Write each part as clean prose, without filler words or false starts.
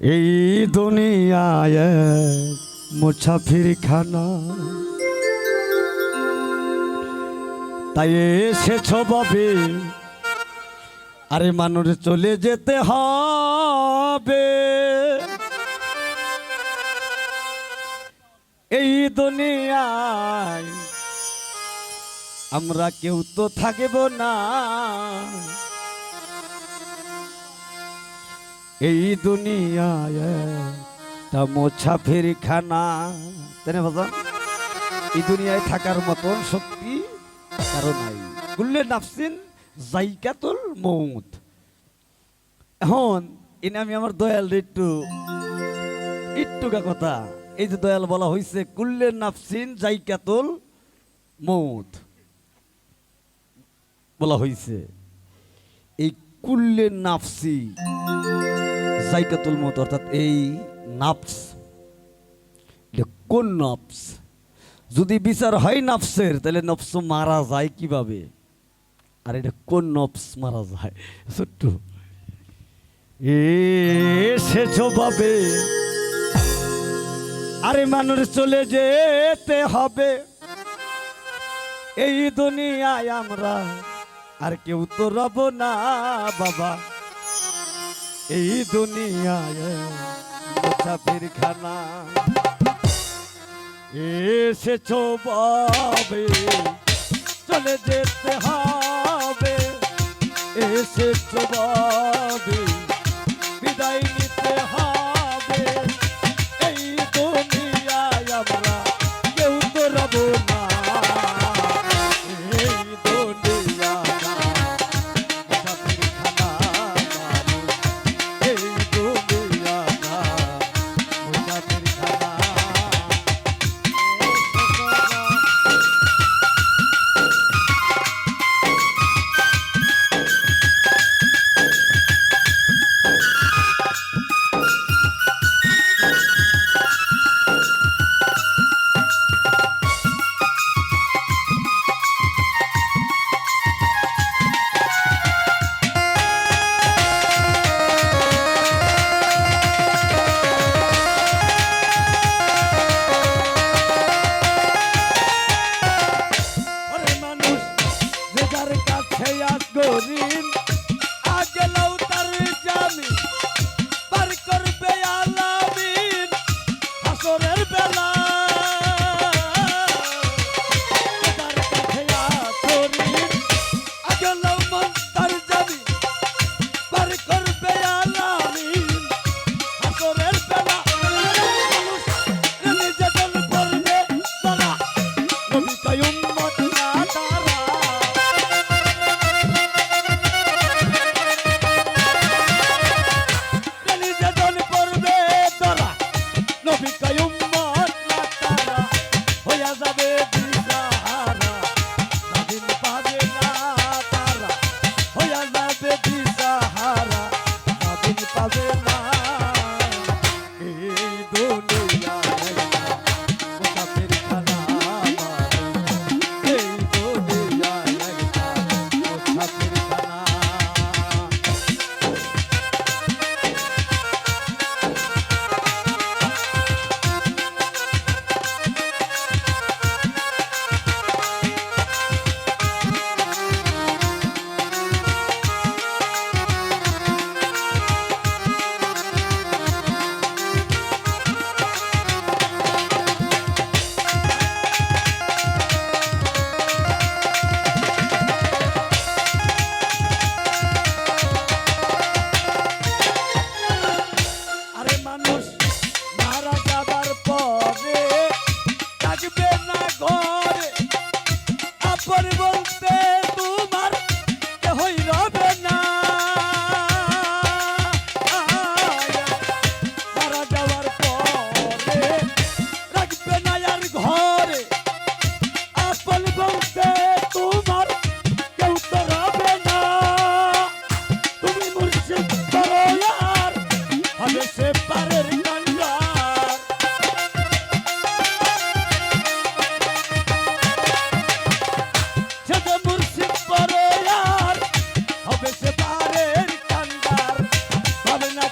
এই দুনিয়ায় মুসাফির খানা, তাই এসেছ ভাবে আরে মানুষ চলে যেতে হবে। এই দুনিয়ায় আমরা কেউ তো থাকব না, এই দুনিয়ায় তা মুসাফির খানা। তাই না বাবা? এই দুনিয়ায় থাকার মতন শক্তি কারো নাই। কুল্লে নাফসিন যায়কাতুল মউত। এখন এনে আমি আমার দয়াল একটুকা কথা, এই যে দয়াল বলা হয়েছে কুল্লে নাফসিন যায়কাতুল মউত বলা হয়েছে, এই কুল্লে নাফসি যায়কাতুল মউত অর্থাৎ এই নাফস, কোন নফস? যদি বিচার হয় নফসের তাহলে নফস মারা যায় কিভাবে, আর এটা কোন নফস মারা যায়? ছোট্ট এসেছ ভাবে আরে মানুষ চলে যেতে হবে। এই দুনিয়ায় আমরা আর কেউ তো রব না বাবা, এই দুনিয়ায় মুসাফির খানা। এসেছ ভাবে চলে যেতে হবে, এসেছ ভাবে বিদায় নিতে হবে। এই দুনিয়ায় আমরা কেউ তো রব না, এই দুনিয়া মুসাফির খানা, এই দুনিয়া মুসাফির খানা। গরিব আগেলাও তার জামিন পার করবে আলামিন হাসরের বেলা। তার কাছে আসরিন আগেলাও মন তার জামিন পার করবে আলামিন হাসরের বেলা। নিজে দল করবে তারা নবী কয় উম্মত না তারা।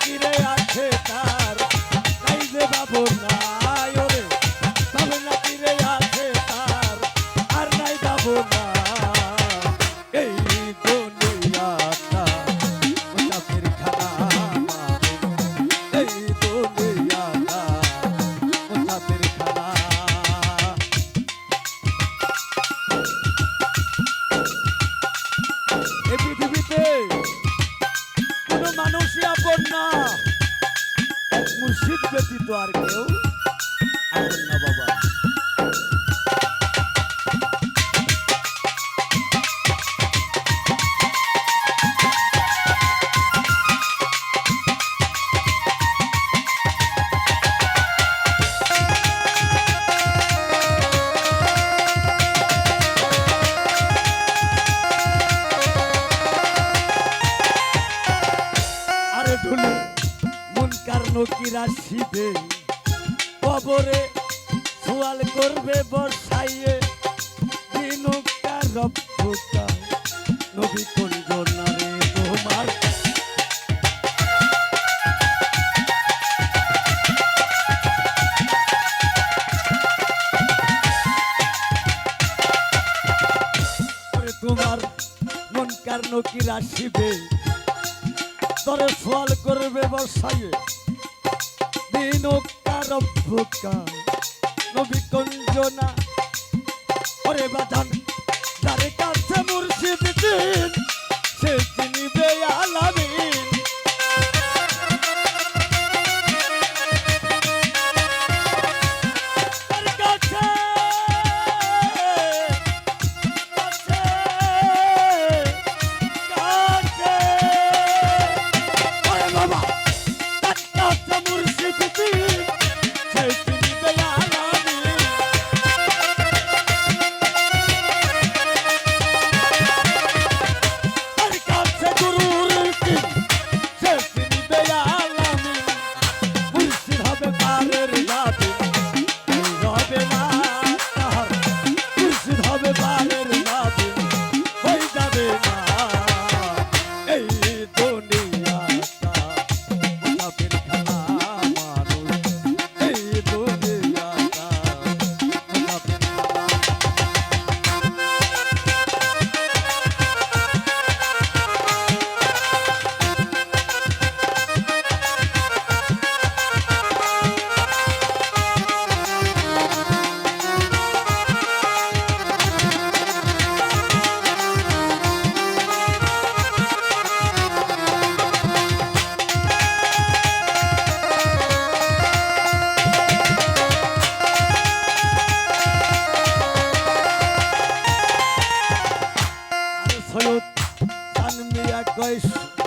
ফিরে আছে তা আপন না, এক মুর্শিদ ব্যতীত আর কেউ আপন না বাবা। মুনকার নকির আসিবে কবরে সোয়াল করবে বসাইয়ে দিনকার রব্বুকা নবী কোন জনারে তোমার তোমার মুনকার নকির আসিবে তরে সোয়াল করবে বসাইয়ে দিনকার রব্বুকা নবী কোন জনা ওরে বাজান যারে কাছে মুর্শিদ দিন সে চিনিবে আলামিন তার কাছে ওরে বাবা তার কাছে মুর্শিদ দিন সে চিনিবে আলামিন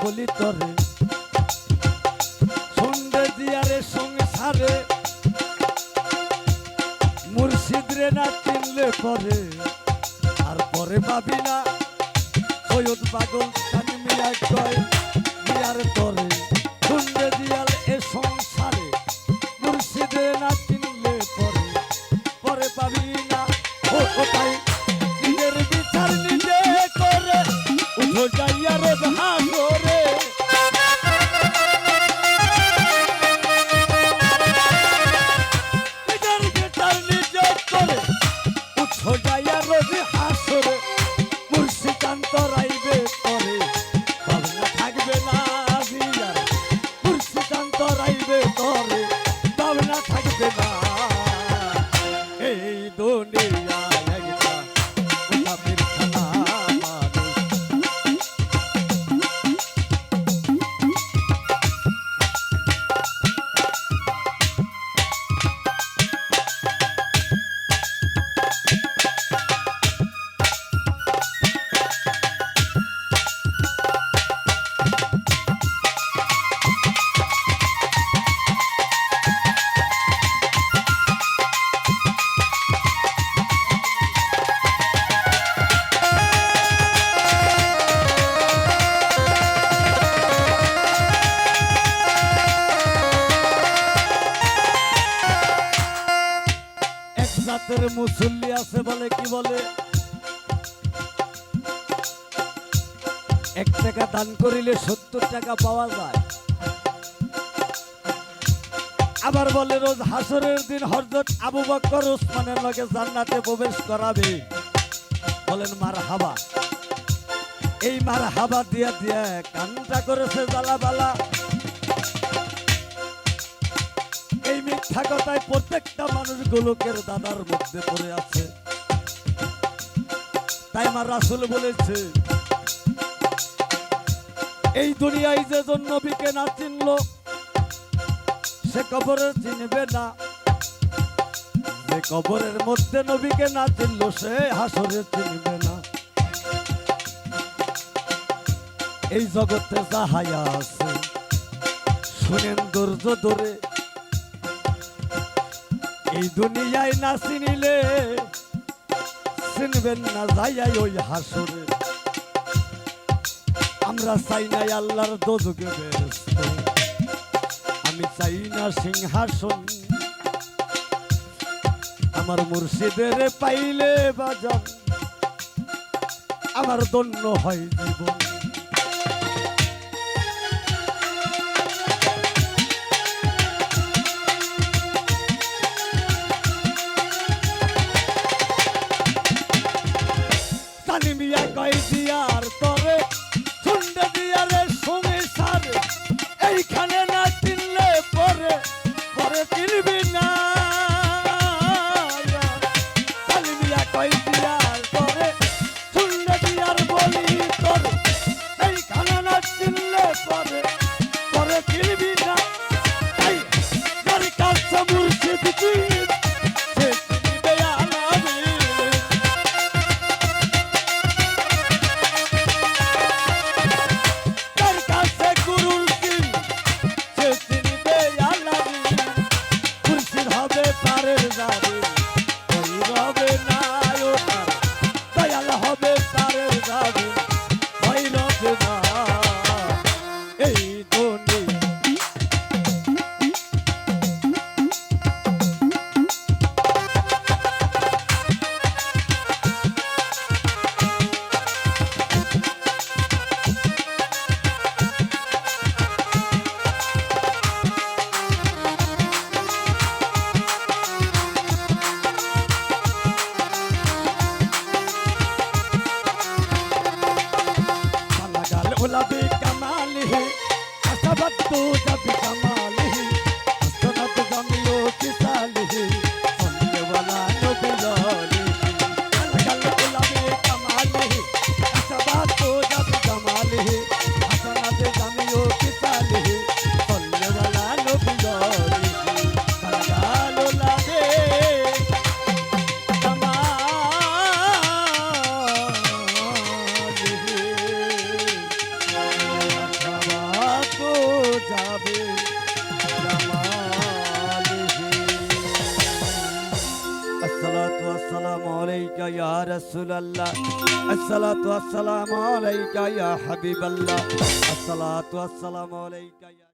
বলি তরে সন্ধ্যে দিয়ারে সংসারে মুর্শিদ রে না চিনলে পরে আর পরে পাবি না সৈয়দ পাগল সানি মিয়া কয় দিয়ার তরে সন্ধ্যে দিয়াল এ সংসারে মুর্শিদ রে না চিনলে পরে পরে পাবি না ও তাই নিজের বিচার নিজে করে উঠো যাইয়া রোজ হাসরে নিজের বিচার নিজে করে উঠো যাইয়া রোজ হাসরে মুর্শিদান্ত রাইবে করে ভাবনা থাকবে না বিয়ার মুর্শিদান্ত রাইবে করে ভাবনা থাকবে না এই দুনিয়া একটা মুসাফির খানা জাতের মুসল্লি আছে বলে কি বলে 1 টাকা দান করিলে 70 টাকা পাওয়া যায় আবার বলে রোজ হাসরের দিন হযরত আবু বকর ওসমানের লগে জান্নাতে প্রবেশ করাবে বলেন মারহাবা এই মারহাবা দিয়া দিয়া কানটা করেছে জ্বালাবালা এই মিথ্যা কথায় প্রত্যেকটা মানুষ গোলকের দাদার মধ্যে পড়ে আছে তাই আমার রাসূল বলেছে এই দুনিয়ায় যে জন নবীকে না চিনলো সে কবরে চিনবে না, যে কবরের মধ্যে নবীকে না চিনলো সে হাসরে চিনবে না। এই জগতে যাহাই আছে শুনেন ধৈর্য ধরে, এই দুনিয়ায় না চিনিলে চিনবেন না যাইয়াই ওই হাসরে। আমরা চাই না আল্লাহর দোজখে বেহেশত, আমি চাই না সিংহাসন, আমার মুর্শিদের পাইলে বাজান আমার ধন্য হয় জীবন। কানি মিয়া কয় দিয়ার তরে শুনতে দিয়ারে সংসার, এইখানে না চিনলে পরে পরে চিনবি না। কানি মিয়া কয় দিয়ার তরে শুনতে দিয়ার বলি তরে, এইখানে না চিনলে পরে পরে চিনবি না। এই যার কাছে মুর্শিদ চিনি সে চিনবে আলামি, गुलाबी कमाली कसबत्तू जब कमाली सनत जमियो किसाली सोने वाला नबियाली गल गुलाबी कमाली कसबत्तू जब कमाली सनत जमियो किसाली सोने वाला नबियाली गल गुलाबी अस्सलातु वस्सलामु अलैका या रसूल अल्लाह, अस्सलातु वस्सलामु अलैका या हबीब अल्लाह, अस्सलातु वस्सलामु अलैका या